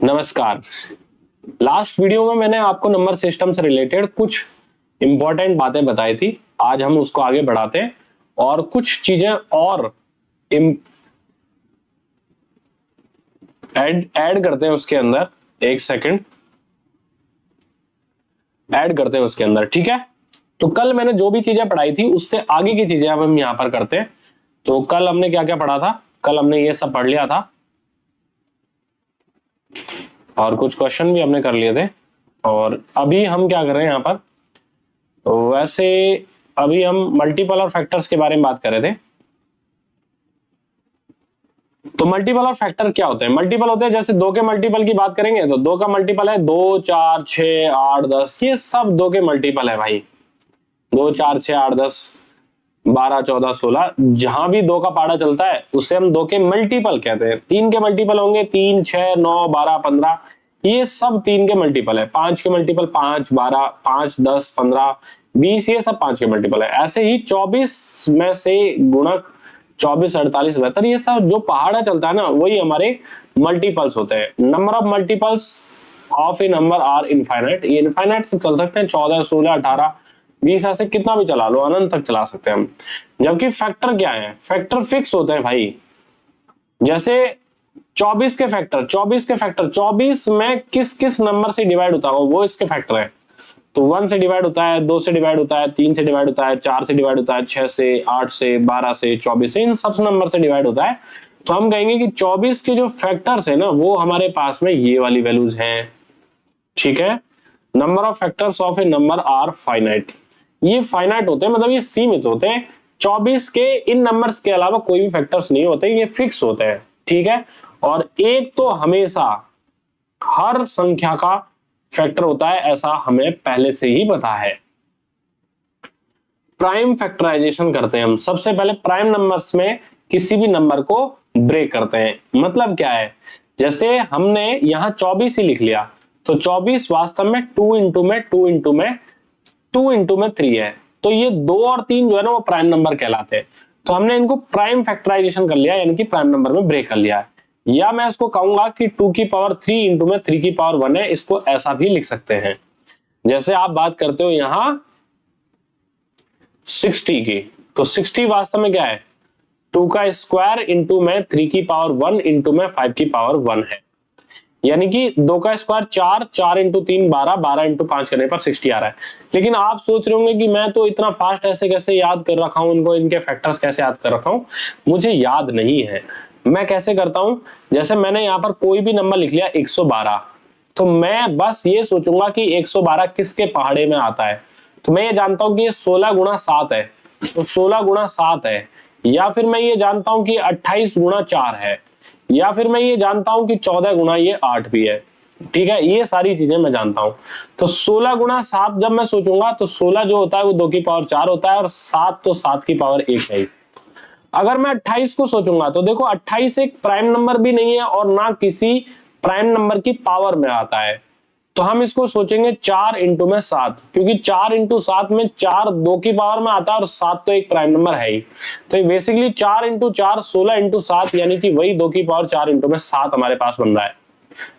नमस्कार। Last video में मैंने आपको नंबर सिस्टम से रिलेटेड कुछ इंपॉर्टेंट बातें बताई थी। आज हम उसको आगे बढ़ाते हैं और कुछ चीजें और ऐड करते हैं उसके अंदर। एक सेकंड, ऐड करते हैं उसके अंदर, ठीक है। तो कल मैंने जो भी चीजें पढ़ाई थी उससे आगे की चीजें अब हम यहां पर करते हैं। तो कल हमने क्या क्या पढ़ा था? कल हमने ये सब पढ़ लिया था और कुछ क्वेश्चन भी हमने कर लिए थे। और अभी हम क्या कर रहे हैं यहाँ पर? तो वैसे अभी हम मल्टीपल और फैक्टर्स के बारे में बात कर रहे थे। तो मल्टीपल और फैक्टर क्या होते हैं? मल्टीपल होते हैं, जैसे दो के मल्टीपल की बात करेंगे तो दो का मल्टीपल है 2, 4, 6, 8, 10, ये सब दो के मल्टीपल है भाई। 2, 4, 6, 8, 10, 12, 14, 16, जहां भी दो का पाड़ा चलता है उसे हम दो के मल्टीपल कहते हैं। तीन के मल्टीपल होंगे 3, 6, 9, 12, 15, ये सब तीन के मल्टीपल है। 5 के मल्टीपल 5, 12, 5, 10, 15, 20, ये सब 5 के मल्टीपल है। ऐसे ही 24 में से गुणक 24, 48, 72, ये सब जो पहाड़ा चलता है ना, वही हमारे मल्टीपल्स होते हैं। Number of multiples of a number are infinite. ये इनफाइनाइट से चल सकते हैं, 14, 16, 18, 20, ऐसे कितना भी चला लो, अनंत तक चला सकते हैं हम। जबकि फैक्टर क्या है? फैक्टर फिक्स होते हैं भाई। जैसे 24 के फैक्टर, 24 में किस किस नंबर से डिवाइड होता है वो इसके फैक्टर है। तो 1 से डिवाइड होता है, 2 से डिवाइड होता है, 3 से डिवाइड होता है, 4 से डिवाइड होता है, 6 से, 8 से, 12 से, 24 से, इन सब नंबर से डिवाइड होता है। तो हम कहेंगे कि 24 के जो फैक्टर्स है ना, वो हमारे पास में ये वाली वैल्यूज हैं, ठीक है। Number of factors of a number are finite. ये फाइनाइट होते हैं, मतलब ये सीमित होते हैं। 24 के इन नंबर्स के अलावा कोई भी फैक्टर्स नहीं होते, ये फिक्स होते हैं, ठीक है। और एक तो हमेशा हर संख्या का फैक्टर होता है, ऐसा हमें पहले से ही पता है। प्राइम फैक्टराइजेशन करते हैं हम। सबसे पहले प्राइम नंबर्स में किसी भी नंबर को ब्रेक करते हैं। मतलब क्या है? जैसे हमने यहां 24 ही लिख लिया, तो 24 वास्तव में 2 इंटू में 3 है। तो ये 2 और 3 जो है ना, वो प्राइम नंबर कहलाते हैं। तो हमने इनको प्राइम फैक्टराइजेशन कर लिया, यानी कि प्राइम नंबर में ब्रेक कर लिया है। या मैं इसको कहूंगा कि 2 की पावर 3 इंटू में 3 की पावर 1 है। इसको ऐसा भी लिख सकते हैं। जैसे आप बात करते हो यहां 60 की, तो 60 वास्तव में क्या है? 2 का स्क्वायर इंटू में 3 की पावर 1 इंटू में 5 की पावर 1 है। यानी कि 2 का स्क्वायर 4, 4 इंटू 3 12, 12 इंटू 5 करने पर 60 आ रहा है। लेकिन आप सोच रहे होंगे कि मैं तो इतना फास्ट ऐसे कैसे याद कर रखा हूं इनको, इनके फैक्टर्स कैसे याद कर रखा हूं। मुझे याद नहीं है। मैं कैसे करता हूं? जैसे मैंने यहां पर कोई भी नंबर लिख लिया 112, तो मैं बस ये सोचूंगा कि 112 किसके पहाड़े में आता है। तो मैं ये जानता हूं कि ये 16 गुणा 7 है, तो 16 गुणा 7 है। या फिर मैं ये जानता हूं कि 28 गुणा 4 है। या फिर मैं ये जानता हूं कि 14 गुणा ये 8 भी है, ठीक है। ये सारी चीजें मैं जानता हूं। तो 16 गुणा 7 जब मैं सोचूंगा, तो 16 जो होता है वो 2 की पावर 4 होता है, और 7 तो 7 की पावर 1 है। अगर मैं 28 को सोचूंगा, तो देखो 28 एक प्राइम नंबर भी नहीं है और ना किसी प्राइम नंबर की पावर में आता है। तो हम इसको सोचेंगे 4 इंटू में 7, क्योंकि 4 इंटू 7 में 4 2 की पावर में आता है और 7 तो एक प्राइम नंबर है ही। तो बेसिकली 4 इंटू 4 16 इंटू 7, यानी कि वही 2 की पावर 4 इंटू में 7 हमारे पास बन रहा है।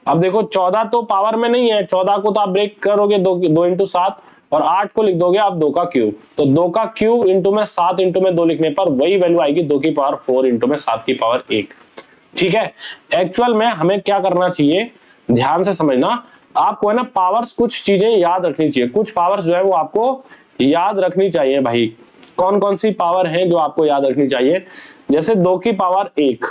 अब देखो 14 तो पावर में नहीं है, 14 को तो आप ब्रेक करोगे 2 इंटू 7, और 8 को लिख दोगे आप 2 का क्यूब। तो 2 का क्यूब इंटू में 7 इंटू में 2 लिखने पर वही वैल्यू आएगी 2 की पावर 4 इंटू में 7 की पावर 1, ठीक है। एक्चुअल में हमें क्या करना चाहिए, ध्यान से समझना। आपको है ना पावर्स, कुछ चीजें याद रखनी चाहिए। कुछ पावर्स जो है वो आपको याद रखनी चाहिए भाई। कौन कौन सी पावर है जो आपको याद रखनी चाहिए? जैसे 2 की पावर 1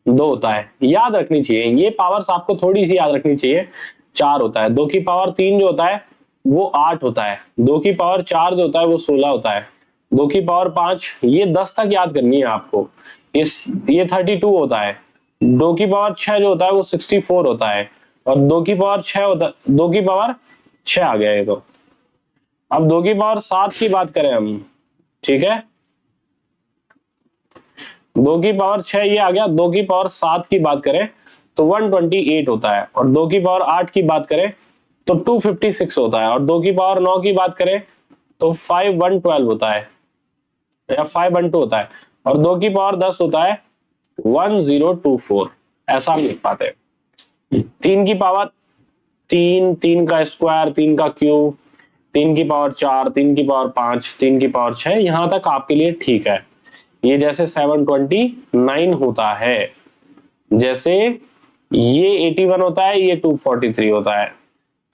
2 होता है, याद रखनी चाहिए। ये पावर्स आपको थोड़ी सी याद रखनी चाहिए। 4 होता है। 2 की पावर 3 जो होता है वो 8 होता है। 2 की पावर 4 जो होता है वो 16 होता है। 2 की पावर 5 ये 10 तक याद करनी है आपको। ये 32 होता है। 2 की पावर 6 जो होता है वो 64 होता है। और 2 की पावर 6 होता है, 2 की पावर 6 आ गया ये तो। अब 2 की पावर 7 की बात करें हम, ठीक है। 2 की पावर 6 ये आ गया। 2 की पावर 7 की बात करें तो 128 होता है। और 2 की पावर 8 की बात करें तो 256 होता है। और 2 की पावर 9 की बात करें तो 5112 होता है, या 512 होता है। और 2 की पावर 10 होता है 1024। ऐसा हम लिख पाते हैं। 3 की पावर 3, 3 का स्क्वायर, 3 का क्यूब, 3 की पावर 4, 3 की पावर 5, 3 की पावर 6, यहां तक आपके लिए ठीक है। ये जैसे 729 होता है, जैसे ये 81 होता है, ये 243 होता है,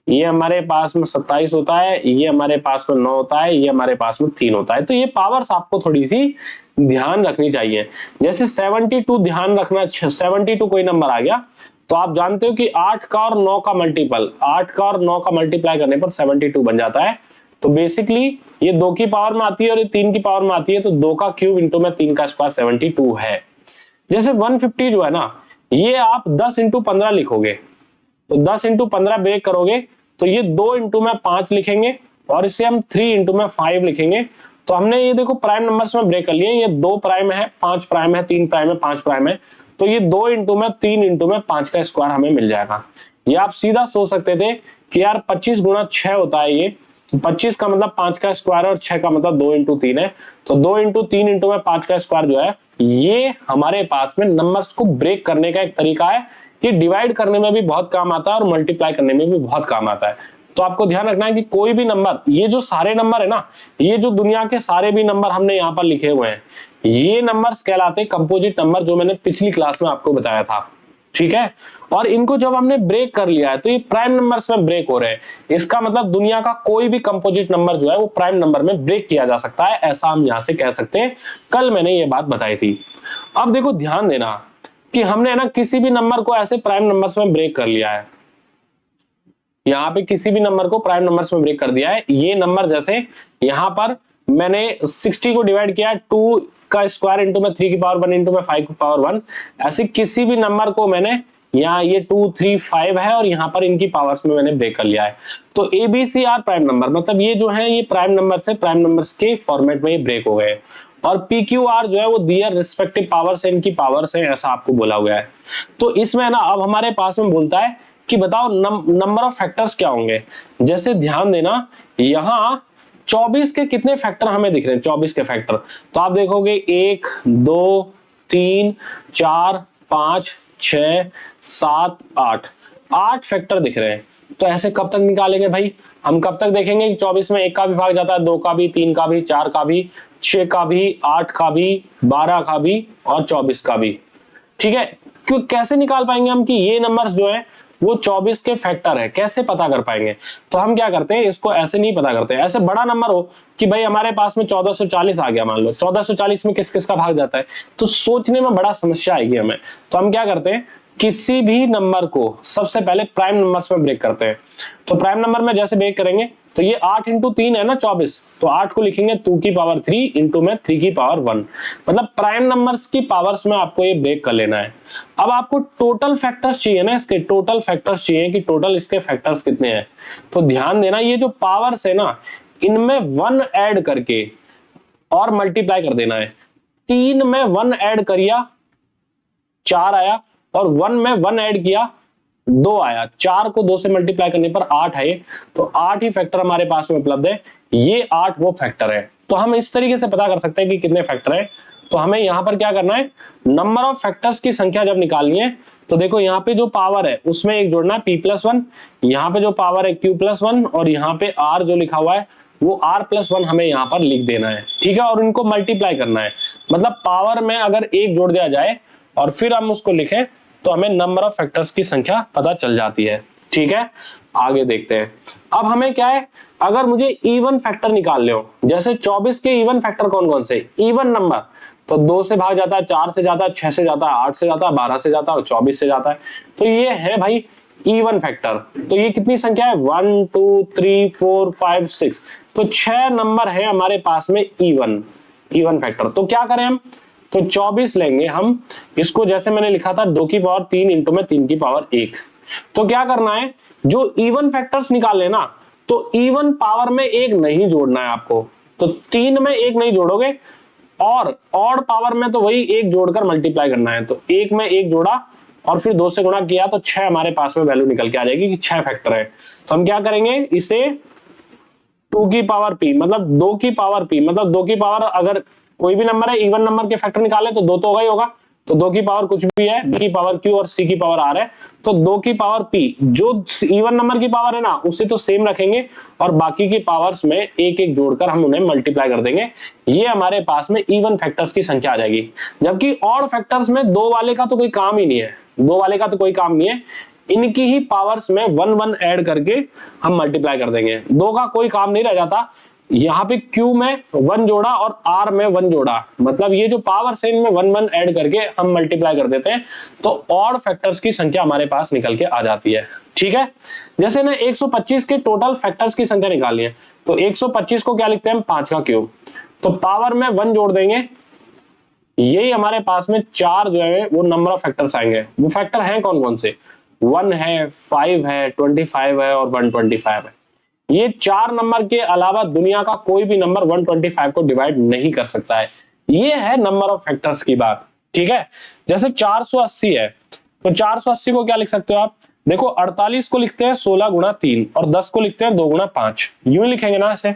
ये हमारे पास में 27 होता है, ये हमारे पास में 9 होता है, ये हमारे पास में 3 होता है। तो ये पावर्स आपको थोड़ी सी ध्यान रखनी चाहिए। जैसे 72 ध्यान रखना, 72 कोई नंबर आ गया तो आप जानते हो कि 8 का और 9 का मल्टीपल, 8 का और 9 का मल्टीप्लाई करने पर 72 बन जाता है। तो बेसिकली ये 2 की पावर में आती है और ये 3 की पावर में आती है, तो 2 का क्यूब इंटू में 3 का स्क्वायर 72 है। जैसे 150 जो है ना, ये आप 10 इंटू 15 लिखोगे, तो 10 इंटू 15 ब्रेक करोगे तो ये 2 इंटू में 5 लिखेंगे और इसे हम 3 इंटू में 5 लिखेंगे। तो हमने ये देखो प्राइम नंबर्स में ब्रेक कर लिए, ये 2 प्राइम है, 5 प्राइम है, 3 प्राइम है, 5 प्राइम है, तो ये 2 इंटू में 3 इंटू में 5 का स्क्वायर हमें मिल जाएगा। ये आप सीधा सोच सकते थे कि यार 25 गुणा 6 होता है, ये 25 का मतलब 5 का स्क्वायर और 6 का मतलब 2 इंटू 3 है, तो 2 इंटू 3 इंटू में 5 का स्क्वायर जो है, ये हमारे पास में नंबर्स को ब्रेक करने का एक तरीका है। ये डिवाइड करने में भी बहुत काम आता है और मल्टीप्लाई करने में भी बहुत काम आता है। तो आपको ध्यान रखना है कि कोई भी नंबर, ये जो सारे नंबर है ना, ये जो दुनिया के सारे भी नंबर हमने यहाँ पर लिखे हुए हैं, ये नंबर्स कहलाते हैं कंपोजिट नंबर, जो मैंने पिछली क्लास में आपको बताया था। ठीक है, और इनको जब हमने ब्रेक कर लिया है तो ये प्राइम नंबर्स में ब्रेक हो रहे हैं। इसका मतलब दुनिया का कोई भी कंपोजिट नंबर जो है वो प्राइम नंबर में ब्रेक किया जा सकता है, ऐसा हम यहां से कह सकते हैं। कल मैंने ये बात बताई थी। अब देखो ध्यान देना कि हमने ना किसी भी नंबर को ऐसे प्राइम नंबर्स में ब्रेक कर लिया है, यहाँ पे किसी भी नंबर को प्राइम नंबर्स में ब्रेक कर दिया है। ये नंबर जैसे यहाँ पर मैंने 60 को डिवाइड किया 2 का स्क्वायर इंटू में 3 की पावर 1 इंटू में 5 की पावर 1, ऐसे किसी भी नंबर को मैंने यहाँ ये 2, 3, 5 है और यहाँ पर इनकी पावर्स में मैंने ब्रेक कर लिया है। तो ABC आर प्राइम नंबर, मतलब ये जो है ये प्राइम नंबर से प्राइम नंबर्स के फॉर्मेट में ये ब्रेक हो गए। और PQR जो है वो दियर रिस्पेक्टिव पावर्स है, इनकी पावर्स है, ऐसा आपको बोला गया है। तो इसमें ना अब हमारे पास में बोलता है कि बताओ नंबर ऑफ फैक्टर्स क्या होंगे। जैसे ध्यान देना, यहाँ 24 के कितने फैक्टर हमें दिख रहे हैं, 24 के फैक्टर, तो आप देखोगे 1, 2, 3, 4, 5, 6, 7, 8, 8 फैक्टर दिख रहे हैं। तो ऐसे कब तक निकालेंगे भाई, हम कब तक देखेंगे कि 24 में 1 का भी भाग जाता है, 2 का भी, 3 का भी, 4 का भी, 6 का भी, 8 का भी, 12 का भी और 24 का भी। ठीक है, क्यों कैसे निकाल पाएंगे हम कि ये नंबर्स जो है वो 24 के फैक्टर है, कैसे पता कर पाएंगे। तो हम क्या करते हैं, इसको ऐसे नहीं पता करते। ऐसे बड़ा नंबर हो कि भाई हमारे पास में 1440 आ गया, मान लो 1440 में किस किस का भाग जाता है, तो सोचने में बड़ा समस्या आएगी हमें। तो हम क्या करते हैं, किसी भी नंबर को सबसे पहले प्राइम नंबर्स में ब्रेक करते हैं। तो प्राइम नंबर में जैसे ब्रेक करेंगे तो ये 8 इंटू 3 है ना 24, तो 8 को लिखेंगे 2 की पावर 3 इंटू में 3 की पावर 1, मतलब प्राइम नंबर्स की पावर्स में आपको ये ब्रेक कर लेना है। अब आपको टोटल फैक्टर्स चाहिए ना, इसके टोटल फैक्टर्स चाहिए कि टोटल इसके फैक्टर्स कितने हैं। तो ध्यान देना, ये जो पावर्स है ना, इनमें 1 ऐड करके और मल्टीप्लाई कर देना है। 3 में 1 ऐड करिया 4 आया, और 1 में 1 ऐड किया 2 आया, 4 को 2 से मल्टीप्लाई करने पर 8 है, तो 8 ही फैक्टर हमारे पास में उपलब्ध है। ये 8 वो फैक्टर है। तो हम इस तरीके से पता कर सकते हैं कि कितने फैक्टर है। तो हमें यहां पर क्या करना है, नंबर ऑफ फैक्टर्स की संख्या जब निकालनी है तो देखो यहाँ पे जो पावर है उसमें एक जोड़ना है p+1, यहाँ पे जो पावर है q+1, और यहाँ पे r जो लिखा हुआ है वो r+1 हमें यहाँ पर लिख देना है। ठीक है, और इनको मल्टीप्लाई करना है, मतलब पावर में अगर 1 जोड़ दिया जाए और फिर हम उसको लिखें तो हमें नंबर ऑफ फैक्टर्स की संख्या पता चल जाती है। ठीक है, आगे देखते हैं। अब हमें क्या है, अगर मुझे इवन फैक्टर निकालने हो, जैसे 24 के इवन फैक्टर कौन कौन से, इवन नंबर, तो 2 से भाग जाता है, 4 से जाता है, 6 से जाता है, 8 से जाता है, 12 से जाता है और 24 से जाता है। तो ये है भाई इवन फैक्टर। तो ये कितनी संख्या है, 1, 2, 3, 4, 5, 6, तो 6 नंबर है हमारे पास में इवन फैक्टर। तो क्या करें हम, तो 24 लेंगे हम, इसको जैसे मैंने लिखा था 2 की पावर 3 इंटू में 3 की पावर 1। तो क्या करना है, जो इवन फैक्टर्स निकाल लेना, तो इवन पावर में 1 नहीं जोड़ना है आपको, तो 3 में 1 नहीं जोड़ोगे, और ऑड पावर में तो वही 1 जोड़कर मल्टीप्लाई करना है। तो 1 में 1 जोड़ा और फिर 2 से गुणा किया तो 6 हमारे पास में वैल्यू निकल के आ जाएगी कि 6 फैक्टर है। तो हम क्या करेंगे, इसे 2 की पावर p, मतलब 2 की पावर p, मतलब 2 की पावर, अगर कोई भी नंबर है इवन नंबर के फैक्टर निकाले तो 2 तो होगा ही होगा, तो 2 की पावर कुछ भी है, b की पावर q और c की पावर r है, तो 2 की पावर p जो इवन नंबर की पावर है ना उसे तो सेम रखेंगे और बाकी की पावर्स में एक एक जोड़कर हम उन्हें मल्टीप्लाई कर देंगे। ये हमारे पास में इवन फैक्टर्स की संख्या आ जाएगी। जबकि ऑड फैक्टर्स में 2 वाले का तो कोई काम ही नहीं है, 2 वाले का तो कोई काम नहीं है, इनकी ही पावर्स में 1 1 ऐड करके हम मल्टीप्लाई कर देंगे। 2 का कोई काम नहीं रह जाता। यहाँ पे Q में 1 जोड़ा और R में 1 जोड़ा, मतलब ये जो पावर्स है इनमें 1 1 ऐड करके हम मल्टीप्लाई कर देते हैं, तो ऑड फैक्टर्स की संख्या हमारे पास निकल के आ जाती है। ठीक है, जैसे ना 125 के टोटल फैक्टर्स की संख्या निकालनी है, तो 125 को क्या लिखते हैं हम 5 का क्यूब, तो पावर में 1 जोड़ देंगे, यही हमारे पास में 4 जो है वो नंबर ऑफ फैक्टर्स आएंगे। वो फैक्टर हैं कौन कौन से, 1 है, 5 है, 25 है और 125 है। ये 4 नंबर के अलावा दुनिया का कोई भी नंबर 125 को डिवाइड नहीं कर सकता है। ये है नंबर ऑफ फैक्टर्स की बात। ठीक है, जैसे 480 है, तो 480 को क्या लिख सकते हो आप, देखो 48 को लिखते हैं 16 गुणा 3 और 10 को लिखते हैं 2 गुणा 5, यूं ही लिखेंगे ना ऐसे,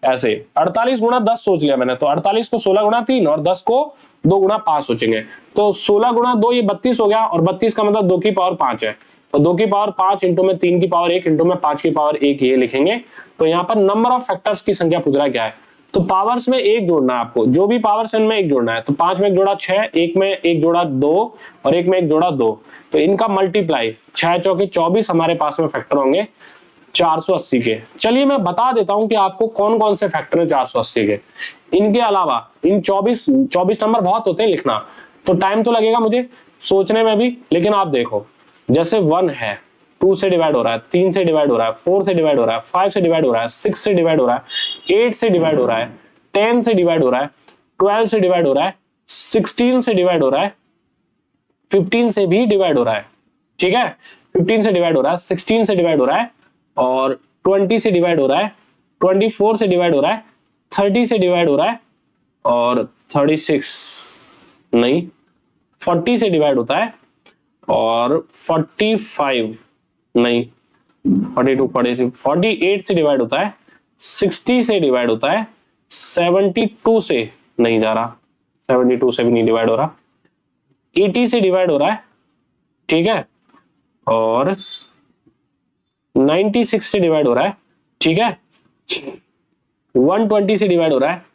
ऐसे 48 गुणा 10 सोच लिया मैंने, तो 48 को 16 गुणा 3 और 10 को 2 गुणा 5 सोचेंगे, तो 16 गुणा 2 ये 32 हो गया, और 32 का मतलब 2 की पावर 5 है, तो 2 की पावर 5 इंटू में 3 की पावर 1 इंटू में 5 की पावर 1 ये लिखेंगे। तो यहाँ पर नंबर ऑफ फैक्टर्स की संख्या पूछ रहा है क्या है, तो पावर्स में 1 जोड़ना है आपको, जो भी पावर्स है इनमें 1 जोड़ना है, तो 5 में 1 जोड़ा 6, 1 में 1 जोड़ा 2 और 1 में 1 जोड़ा 2, तो इनका मल्टीप्लाई 6 चौके 24 हमारे पास में फैक्टर होंगे 480 के। चलिए मैं बता देता हूं कि आपको कौन कौन से फैक्टर है 480 के। इनके अलावा इन 24 नंबर बहुत होते हैं लिखना, तो टाइम तो लगेगा मुझे सोचने में भी, लेकिन आप देखो जैसे 1 है 2 से डिवाइड हो रहा है, 3 से डिवाइड हो रहा है, 4 से डिवाइड हो रहा है, 5 से डिवाइड हो रहा है, 6 से डिवाइड हो रहा है, 8 से डिवाइड हो रहा है, 10 से डिवाइड हो रहा है, 12 से डिवाइड हो रहा है, 16 से डिवाइड हो रहा है, 15 से भी डिवाइड हो रहा है। ठीक है, 15 से डिवाइड हो रहा है, 16 से डिवाइड हो रहा है और 20 से डिवाइड हो रहा है, 24 से डिवाइड हो रहा है, 30 से डिवाइड हो रहा है और 36 नहीं 40 से डिवाइड होता है और 45 नहीं 42 43 48 से डिवाइड होता है, 60 से डिवाइड होता है, 72 से नहीं जा रहा, 72 से भी नहीं डिवाइड हो रहा, 80 से डिवाइड हो रहा है। ठीक है, और 96 से डिवाइड हो रहा है। ठीक है, 120 से डिवाइड हो रहा है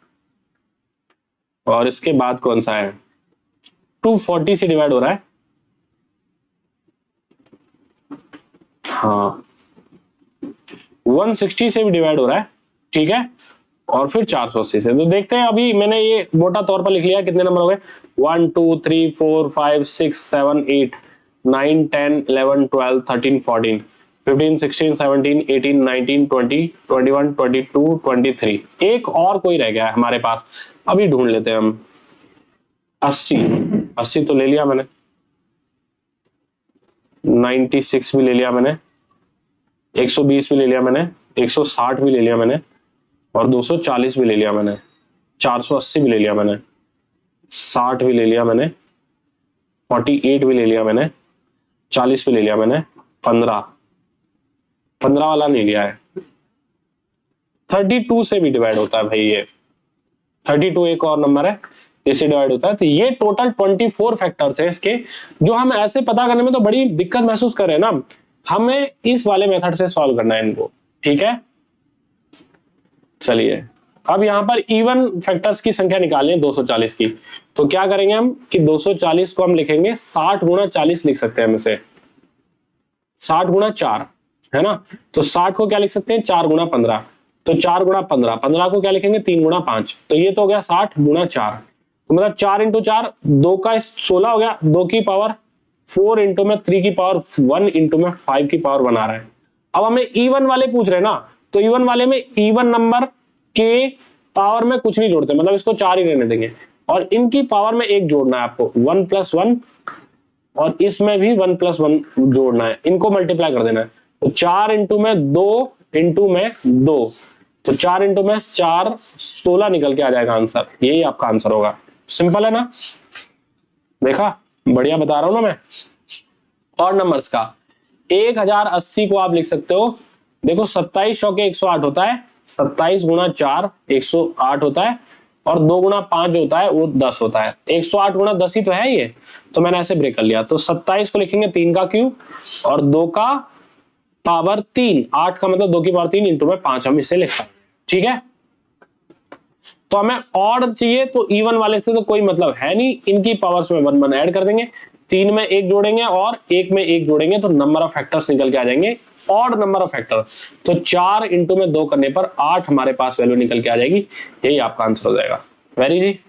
और इसके बाद कौन सा है 240 से डिवाइड हो रहा है। हाँ 160 से भी डिवाइड हो रहा है। ठीक है, और फिर 480 से। तो देखते हैं, अभी मैंने ये मोटा तौर पर लिख लिया कितने नंबर हो गए, 1 2 3 4 5 6 7 8 9 10 11 12 13 14 15 16 17 18 19 20 21 22 23। एक और कोई रह गया है हमारे पास, अभी ढूंढ लेते हैं हम। 80 तो ले लिया मैंने, 96 भी ले लिया मैंने, 120 भी ले लिया मैंने, 160 भी ले लिया मैंने और 240 भी ले लिया मैंने, 480 भी ले लिया मैंने, 60 भी ले लिया मैंने, 48 भी ले लिया मैंने, 40 भी ले लिया मैंने, 15 वाला नहीं लिया है। 32 से भी डिवाइड होता है भाई, ये 32 एक और नंबर है, इससे डिवाइड होता है। तो ये टोटल 24 फैक्टर्स है इसके, जो हम ऐसे पता करने में तो बड़ी दिक्कत महसूस कर रहे हैं ना, हमें इस वाले मेथड से सॉल्व करना है इनको। ठीक है, चलिए अब यहां पर इवन फैक्टर्स की संख्या निकालनी है 240 की, तो क्या करेंगे हम कि 240 को हम लिखेंगे 60 गुणा 40 लिख सकते हैं हम इसे, 60 गुणा 4 है ना, तो 60 को क्या लिख सकते हैं 4 गुणा 15, तो 4 गुणा 15, 15 को क्या लिखेंगे 3 गुणा 5, तो ये तो हो गया 60 गुणा 4, तो मतलब 4 इंटू 4 2 का 16 हो गया, 2 की पावर 4 इंटू में 3 की पावर 1 इंटू में 5 की पावर 1 आ रहा है। अब हमें इवन वाले पूछ रहे हैं ना, तो इवन वाले में इवन नंबर के पावर में कुछ नहीं जोड़ते, मतलब इसको 4 ही रहने देंगे, और इनकी पावर में 1 जोड़ना है आपको, 1 + 1, और इसमें भी 1 + 1 जोड़ना है, इनको मल्टीप्लाई कर देना है। तो 4 इंटू में 2 इंटू में 2, तो 4 इंटू में 4 16 निकल के आ जाएगा आंसर, यही आपका आंसर होगा। सिंपल है ना, देखा बढ़िया बता रहा हूं ना मैं। और नंबर्स का 1080 को आप लिख सकते हो, देखो 27 चौके 108 होता है, 27 गुणा 4 108 होता है, और 2 गुणा 5 होता है वो 10 होता है। 108 गुणा 10 ही तो है ये, तो मैंने ऐसे ब्रेक कर लिया। तो 27 को लिखेंगे 3 का क्यूब और 2 का पावर 3, 8 का मतलब 2 की पावर 3 इंटू में 5 हम इसे लिखा। ठीक है, तो हमें ऑड चाहिए, तो इवन वाले से तो कोई मतलब है नहीं, इनकी पावर्स में 1 1 ऐड कर देंगे, 3 में 1 जोड़ेंगे और 1 में 1 जोड़ेंगे तो नंबर ऑफ फैक्टर्स निकल के आ जाएंगे, ऑड नंबर ऑफ फैक्टर। तो 4 इंटू में 2 करने पर 8 हमारे पास वैल्यू निकल के आ जाएगी, यही आपका आंसर हो जाएगा। वेरी जी,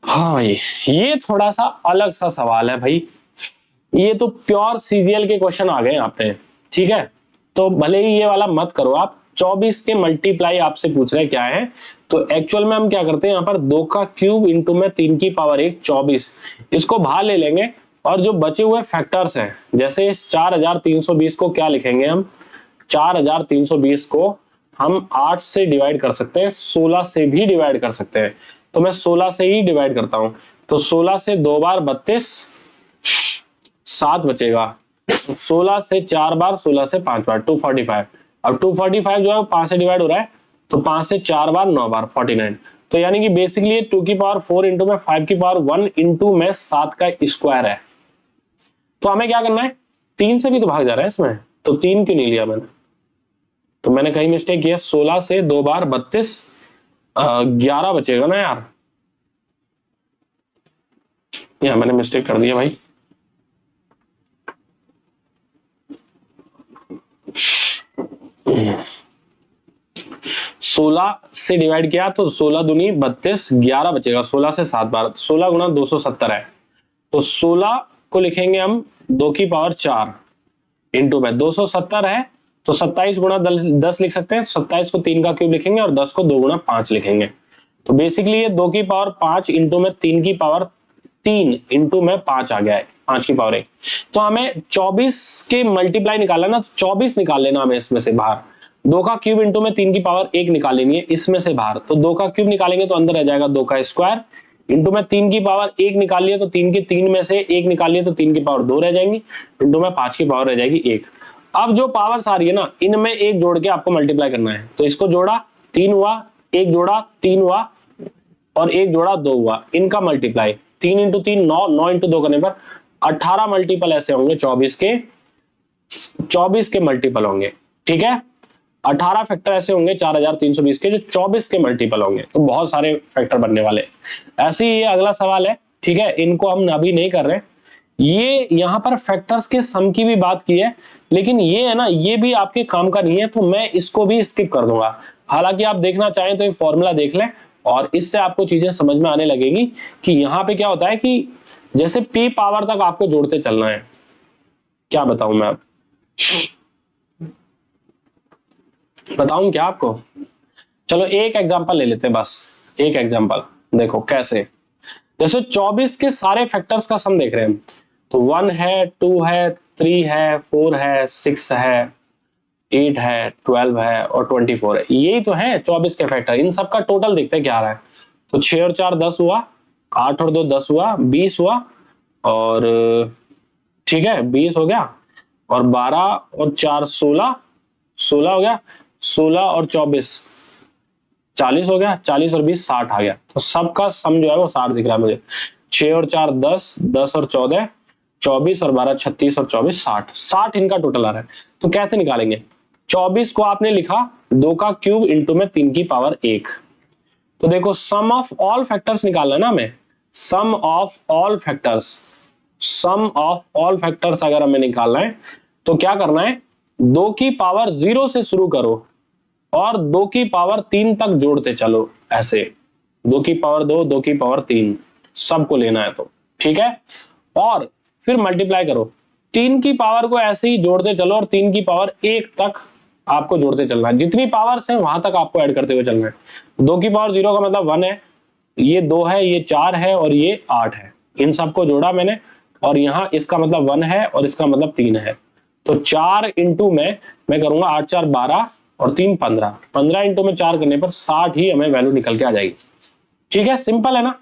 हाँ भाई, ये थोड़ा सा अलग सा सवाल है भाई, ये तो प्योर सीजीएल के क्वेश्चन आ गए यहाँ पे। ठीक है, तो भले ही ये वाला मत करो आप, 24 के मल्टीप्लाई आपसे पूछ रहे क्या है, तो एक्चुअल में हम क्या करते हैं यहाँ पर 2 का क्यूब इंटू में 3 की पावर 1 24, इसको बाहर ले लेंगे और जो बचे हुए फैक्टर्स हैं, जैसे इस 4320 को क्या लिखेंगे हम, 4320 को हम 8 से डिवाइड कर सकते हैं, 16 से भी डिवाइड कर सकते हैं, तो मैं 16 से ही डिवाइड करता हूं, तो 16 से 2 बार 32, 7 बचेगा, 16 से 4 बार, 16 से 5 बार 245, अब 245 जो है 5 से डिवाइड हो रहा है, तो 5 से 4 बार 9 बार 49, तो यानी कि बेसिकली 2 की पावर 4 इंटू में 5 की पावर 1 इंटू में 7 का स्क्वायर है। तो हमें क्या करना है, 3 से भी तो भाग जा रहा है इसमें, तो 3 क्यों नहीं लिया मैंने, तो मैंने कहीं मिस्टेक किया, 16 से 2 बार 32, 11 बचेगा ना यार, या मैंने मिस्टेक कर दिया भाई, सोलह से डिवाइड किया तो 16 दूनी 32, 11 बचेगा, 16 से 7 बार, 16 गुना 270 है, तो 16 को लिखेंगे हम 2 की पावर 4 इंटू में 270 है, तो 27 गुना 10 लिख सकते हैं, 27 को 3 का क्यूब लिखेंगे और 10 को 2 गुना 5 लिखेंगे, तो बेसिकली ये 2 की पावर 5 इंटू में 3 की पावर 3 इंटू में 5 आ गया है, 5 की पावर 1। तो हमें 24 के मल्टीप्लाई निकालना ना, तो 24 निकाल लेना हमें इसमें से बाहर, 2 का क्यूब इंटू में 3 की पावर 1 निकाल लेनी है इसमें से बाहर, तो 2 का क्यूब निकालेंगे तो अंदर रह जाएगा 2 का स्क्वायर इंटू में 3 की पावर 1 निकाल लिया तो 3 के 3 में से 1 निकाल लिया तो 3 की पावर 2 रह जाएंगी, इंटू में 5 की पावर रह जाएगी 1। अब जो पावर्स आ रही है ना, इनमें एक जोड़ के आपको मल्टीप्लाई करना है, तो इसको जोड़ा 3 हुआ, एक जोड़ा 3 हुआ और एक जोड़ा 2 हुआ, इनका मल्टीप्लाई 3 इंटू 3 9, 9 इंटू 2 करने पर 18 मल्टीपल ऐसे होंगे 24 के मल्टीपल होंगे। ठीक है, 18 फैक्टर ऐसे होंगे 4320 के जो 24 के मल्टीपल होंगे, तो बहुत सारे फैक्टर बनने वाले। ऐसे ही ये अगला सवाल है, ठीक है, इनको हम अभी नहीं कर रहे, ये यहाँ पर फैक्टर्स के सम की भी बात की है, लेकिन ये है ना, ये भी आपके काम का नहीं है, तो मैं इसको भी स्किप कर दूंगा। हालांकि आप देखना चाहें तो ये फॉर्मूला देख लें और इससे आपको चीजें समझ में आने लगेगी कि यहाँ पे क्या होता है कि जैसे p पावर तक आपको जोड़ते चलना है, क्या बताऊं मैं, अब बताऊं क्या आपको, चलो एक एग्जांपल ले लेते हैं, बस एक एग्जांपल देखो कैसे। जैसे 24 के सारे फैक्टर्स का सम देख रहे हैं, तो 1 है, 2 है, 3 है, 4 है, 6 है, 8 है, 12 है और 24 है, यही तो है 24 के फैक्टर। इन सब का टोटल देखते हैं क्या आ रहा है, तो 6 और 4 10 हुआ, 8 और 2 10 हुआ, 20 हुआ, और ठीक है 20 हो गया, और 12 और 4 16, 16 हो गया, 16 और 24 40 हो गया, 40 और 20 60 आ गया, तो सबका सम जो है वो 60 दिख रहा है मुझे। 6 और 4 10, 10 और 14 24 और 12 36 और 24 60, 60 इनका टोटल आ रहा है। तो कैसे निकालेंगे, 24 को आपने लिखा 2 का क्यूब इंटू में 3 की पावर 1, तो देखो सम ऑफ ऑल फैक्टर्स निकालना है ना हमें, sum of all factors, sum of all factors अगर हमें निकालना है तो क्या करना है, 2 की पावर 0 से शुरू करो और 2 की पावर 3 तक जोड़ते चलो, ऐसे 2 की पावर 2, 2 की पावर 3 सबको लेना है, तो ठीक है, और फिर मल्टीप्लाई करो, 3 की पावर को ऐसे ही जोड़ते चलो और 3 की पावर 1 तक आपको जोड़ते चलना है, जितनी पावर्स हैं वहां तक आपको ऐड करते हुए चलना है। 2 की पावर 0 का मतलब 1 है, ये 2 है, ये 4 है और ये 8 है, इन सबको जोड़ा मैंने, और यहाँ इसका मतलब 1 है और इसका मतलब 3 है, तो 4 इंटू में मैं करूंगा 8 4 12 और 3 15, 15 इंटू में 4 करने पर 60 ही हमें वैल्यू निकल के आ जाएगी। ठीक है, सिंपल है ना,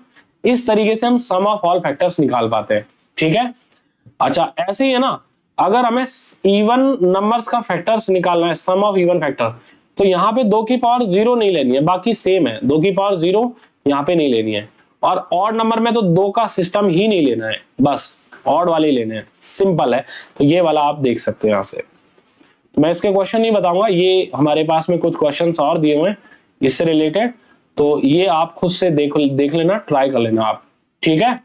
इस तरीके से हम सम ऑफ ऑल फैक्टर्स निकाल पाते हैं। ठीक है, अच्छा ऐसे ही है ना, अगर हमें इवन नंबर्स का फैक्टर्स निकालना है, सम ऑफ इवन फैक्टर, तो यहाँ पे 2 की पावर 0 नहीं लेनी है, बाकी सेम है, 2 की पावर 0 यहाँ पे नहीं लेनी है। और ऑड नंबर में तो 2 का सिस्टम ही नहीं लेना है, बस ऑड वाले लेने हैं, सिंपल है। तो ये वाला आप देख सकते हो यहाँ से। मैं इसके क्वेश्चन नहीं बताऊंगा, ये हमारे पास में कुछ क्वेश्चंस और दिए हुए हैं इससे रिलेटेड, तो ये आप खुद से देख लेना, ट्राई कर लेना आप, ठीक है।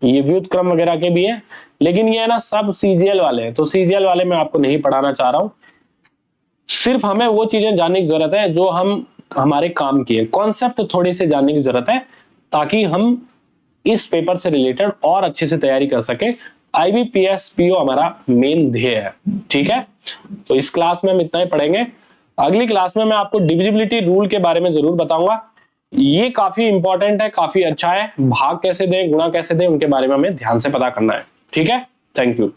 ये व्युत क्रम वगैरह के भी है, लेकिन ये है ना सब सीजीएल वाले हैं, तो सीजीएल वाले मैं आपको नहीं पढ़ाना चाह रहा हूं। सिर्फ हमें वो चीजें जानने की जरूरत है जो हम हमारे काम की है, कॉन्सेप्ट थोड़ी सी जानने की जरूरत है, ताकि हम इस पेपर से रिलेटेड और अच्छे से तैयारी कर सके। आईबीपीएस पीओ हमारा मेन ध्येय है, ठीक है। तो इस क्लास में हम इतना ही पढ़ेंगे। अगली क्लास में मैं आपको डिविजिबिलिटी रूल के बारे में जरूर बताऊंगा, ये काफी इंपॉर्टेंट है, काफी अच्छा है। भाग कैसे दें, गुणा कैसे दें, उनके बारे में हमें ध्यान से पता करना है, ठीक है। Thank you.